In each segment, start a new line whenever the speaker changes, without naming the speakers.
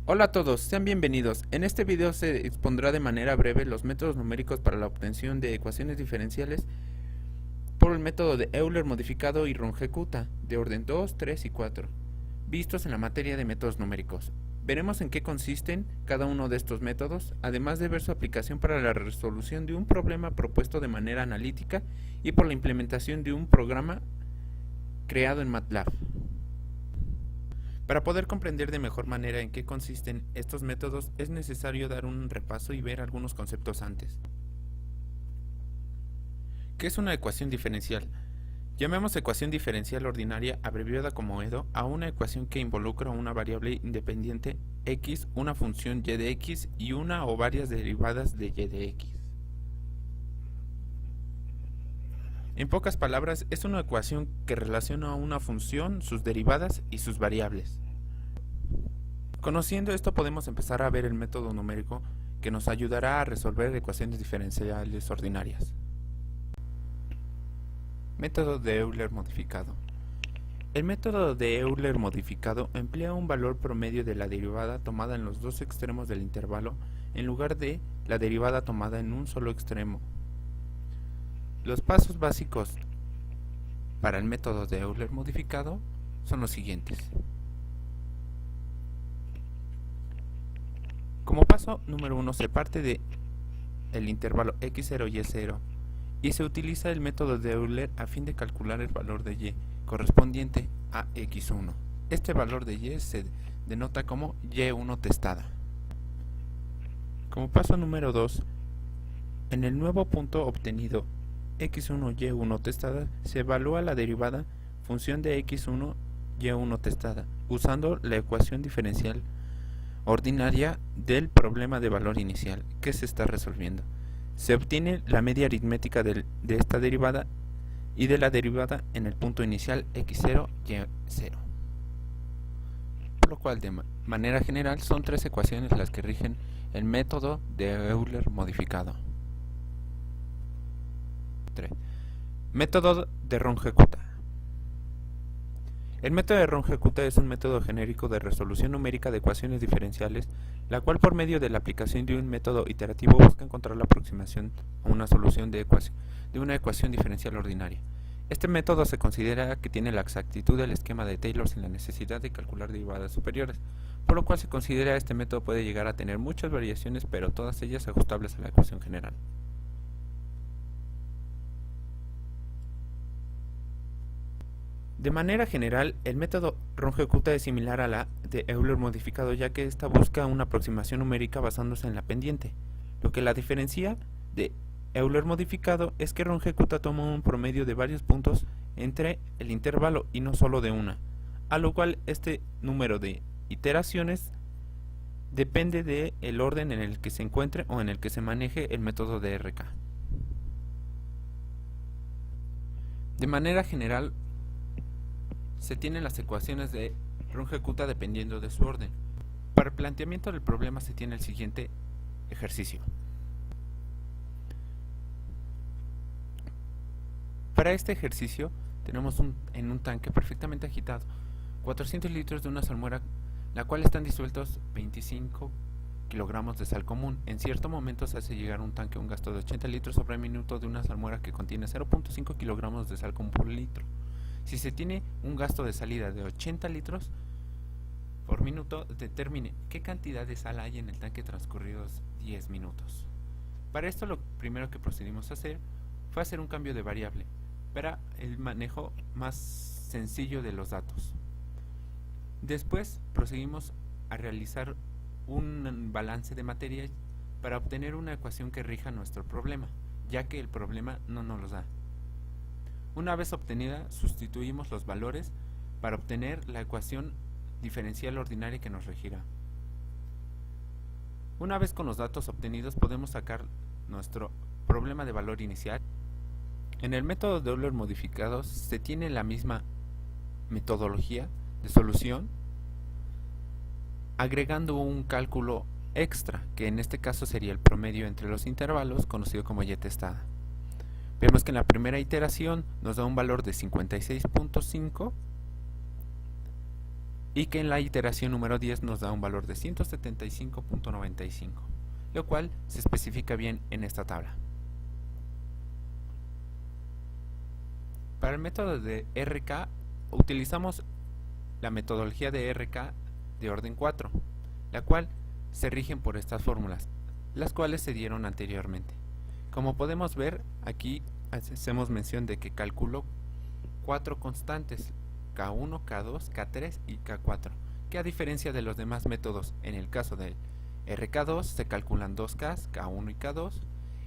Hola a todos, sean bienvenidos. En este video se expondrá de manera breve los métodos numéricos para la obtención de ecuaciones diferenciales por el método de Euler modificado y Runge-Kutta de orden 2, 3 y 4, vistos en la materia de métodos numéricos. Veremos en qué consisten cada uno de estos métodos, además de ver su aplicación para la resolución de un problema propuesto de manera analítica y por la implementación de un programa creado en MATLAB. Para poder comprender de mejor manera en qué consisten estos métodos, es necesario dar un repaso y ver algunos conceptos antes. ¿Qué es una ecuación diferencial? Llamemos ecuación diferencial ordinaria, abreviada como EDO, a una ecuación que involucra una variable independiente x, una función y de x y una o varias derivadas de y de x. En pocas palabras, es una ecuación que relaciona a una función, sus derivadas y sus variables. Conociendo esto podemos empezar a ver el método numérico que nos ayudará a resolver ecuaciones diferenciales ordinarias. Método de Euler modificado. El método de Euler modificado emplea un valor promedio de la derivada tomada en los dos extremos del intervalo en lugar de la derivada tomada en un solo extremo. Los pasos básicos para el método de Euler modificado son los siguientes. Como paso número 1 se parte de el intervalo x0 y y0 y se utiliza el método de Euler a fin de calcular el valor de y correspondiente a x1. Este valor de y se denota como y1 testada. Como paso número 2, en el nuevo punto obtenido x1 y1 testada se evalúa la derivada función de x1 y1 testada usando la ecuación diferencial ordinaria del problema de valor inicial que se está resolviendo. Se obtiene la media aritmética de esta derivada y de la derivada en el punto inicial x0 y0. Por lo cual, de manera general, son tres ecuaciones las que rigen el método de Euler modificado. 3. Método de Runge-Kutta. El método de Runge-Kutta es un método genérico de resolución numérica de ecuaciones diferenciales, la cual por medio de la aplicación de un método iterativo busca encontrar la aproximación a una solución de una ecuación diferencial ordinaria. Este método se considera que tiene la exactitud del esquema de Taylor sin la necesidad de calcular derivadas superiores, por lo cual se considera que este método puede llegar a tener muchas variaciones, pero todas ellas ajustables a la ecuación general. De manera general, el método Runge-Kutta es similar a la de Euler modificado, ya que ésta busca una aproximación numérica basándose en la pendiente. Lo que la diferencia de Euler modificado es que Runge-Kutta toma un promedio de varios puntos entre el intervalo y no solo de una, a lo cual este número de iteraciones depende del orden en el que se encuentre o en el que se maneje el método de RK. De manera general, se tienen las ecuaciones de Runge-Kutta dependiendo de su orden. Para el planteamiento del problema se tiene el siguiente ejercicio. Para este ejercicio tenemos en un tanque perfectamente agitado 400 litros de una salmuera, la cual están disueltos 25 kilogramos de sal común. En cierto momento se hace llegar a un tanque un gasto de 80 litros sobre minuto de una salmuera que contiene 0.5 kilogramos de sal común por litro. Si se tiene un gasto de salida de 80 litros por minuto, determine qué cantidad de sal hay en el tanque transcurridos 10 minutos. Para esto lo primero que procedimos a hacer fue hacer un cambio de variable para el manejo más sencillo de los datos. Después proseguimos a realizar un balance de materia para obtener una ecuación que rija nuestro problema, ya que el problema no nos lo da. Una vez obtenida, sustituimos los valores para obtener la ecuación diferencial ordinaria que nos regirá. Una vez con los datos obtenidos, podemos sacar nuestro problema de valor inicial. En el método de Euler modificado se tiene la misma metodología de solución, agregando un cálculo extra, que en este caso sería el promedio entre los intervalos, conocido como y testada. Vemos que en la primera iteración nos da un valor de 56.5 y que en la iteración número 10 nos da un valor de 175.95, lo cual se especifica bien en esta tabla. Para el método de RK utilizamos la metodología de RK de orden 4, la cual se rigen por estas fórmulas, las cuales se dieron anteriormente. Como podemos ver, aquí hacemos mención de que calculo 4 constantes, K1, K2, K3 y K4, que a diferencia de los demás métodos, en el caso del RK2 se calculan 2K, K1 y K2,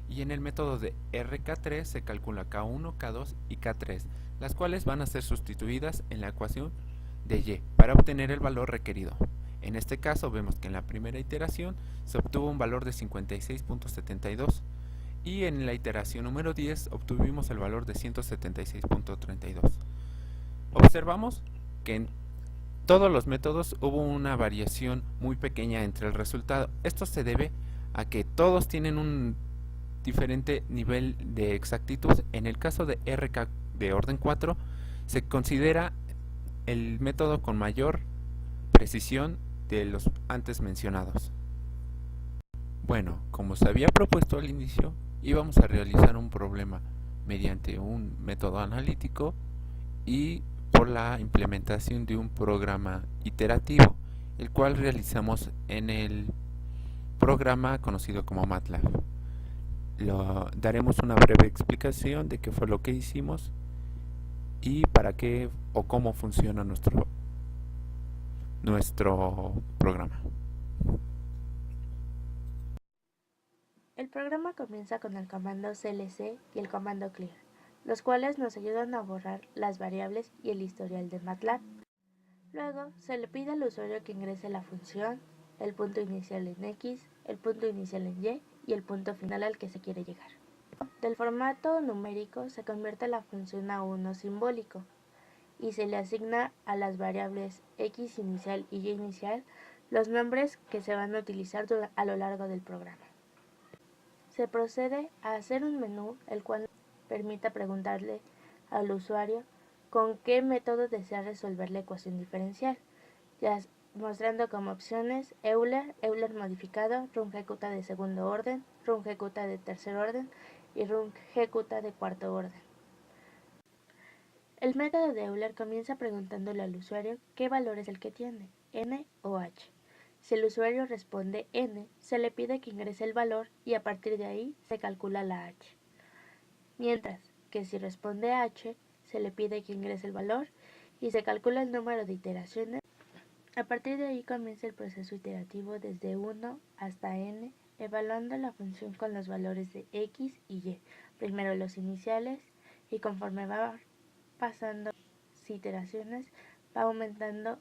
y en el método de RK3 se calcula K1, K2 y K3, las cuales van a ser sustituidas en la ecuación de Y para obtener el valor requerido. En este caso vemos que en la primera iteración se obtuvo un valor de 56.72 y en la iteración número 10 obtuvimos el valor de 176.32. Observamos que en todos los métodos hubo una variación muy pequeña entre el resultado. Esto se debe a que todos tienen un diferente nivel de exactitud. En el caso de RK de orden 4 se considera el método con mayor precisión de los antes mencionados. Bueno, como se había propuesto al inicio, íbamos a realizar un problema mediante un método analítico y por la implementación de un programa iterativo, el cual realizamos en el programa conocido como MATLAB. Daremos una breve explicación de qué fue lo que hicimos y para qué o cómo funciona nuestro programa.
El programa comienza con el comando clc y el comando clear, los cuales nos ayudan a borrar las variables y el historial de MATLAB. Luego se le pide al usuario que ingrese la función, el punto inicial en X, el punto inicial en Y y el punto final al que se quiere llegar. Del formato numérico se convierte la función a uno simbólico y se le asigna a las variables X inicial y Y inicial los nombres que se van a utilizar a lo largo del programa. Se procede a hacer un menú el cual permita preguntarle al usuario con qué método desea resolver la ecuación diferencial, ya mostrando como opciones Euler, Euler modificado, Runge-Kutta de segundo orden, Runge-Kutta de tercer orden y Runge-Kutta de cuarto orden. El método de Euler comienza preguntándole al usuario qué valor es el que tiene, n o h. Si el usuario responde n, se le pide que ingrese el valor y a partir de ahí se calcula la h. Mientras que si responde h, se le pide que ingrese el valor y se calcula el número de iteraciones. A partir de ahí comienza el proceso iterativo desde 1 hasta n, evaluando la función con los valores de x y y, primero los iniciales y conforme va pasando iteraciones va aumentando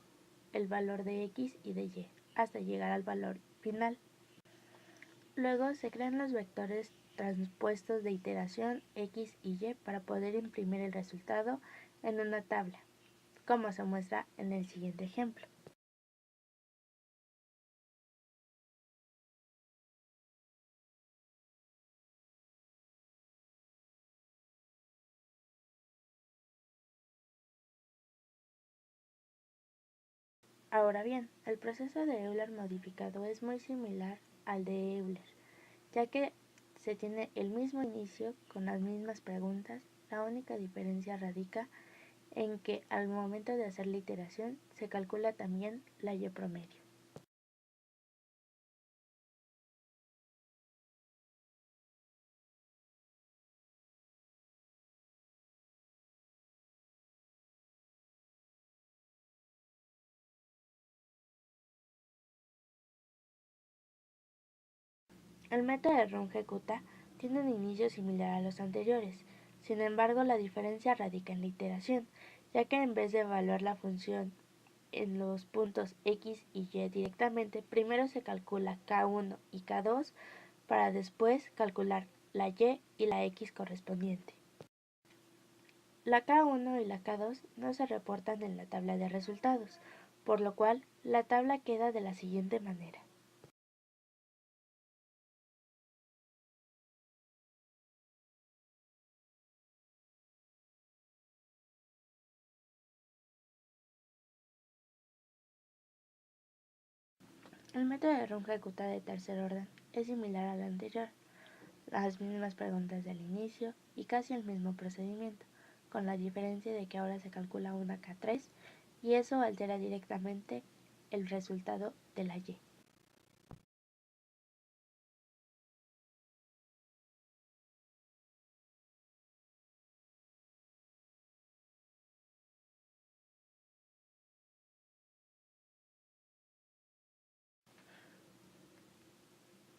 el valor de x y de y hasta llegar al valor final. Luego se crean los vectores transpuestos de iteración x y y para poder imprimir el resultado en una tabla, como se muestra en el siguiente ejemplo. Ahora bien, el proceso de Euler modificado es muy similar al de Euler, ya que se tiene el mismo inicio con las mismas preguntas. La única diferencia radica en que al momento de hacer la iteración se calcula también la y promedio. El método de Runge-Kutta tiene un inicio similar a los anteriores, sin embargo la diferencia radica en la iteración, ya que en vez de evaluar la función en los puntos x y y directamente, primero se calcula k1 y k2 para después calcular la y la x correspondiente. La K1 y la K2 no se reportan en la tabla de resultados, por lo cual la tabla queda de la siguiente manera. El método de Runge-Kutta de tercer orden es similar al anterior, las mismas preguntas del inicio y casi el mismo procedimiento, con la diferencia de que ahora se calcula una K3 y eso altera directamente el resultado de la Y.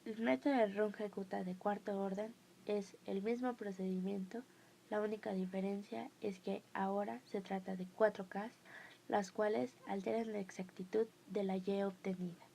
El método de Runge-Kutta de cuarto orden es el mismo procedimiento, la única diferencia es que ahora se trata de 4 Ks, las cuales alteran la exactitud de la Y obtenida.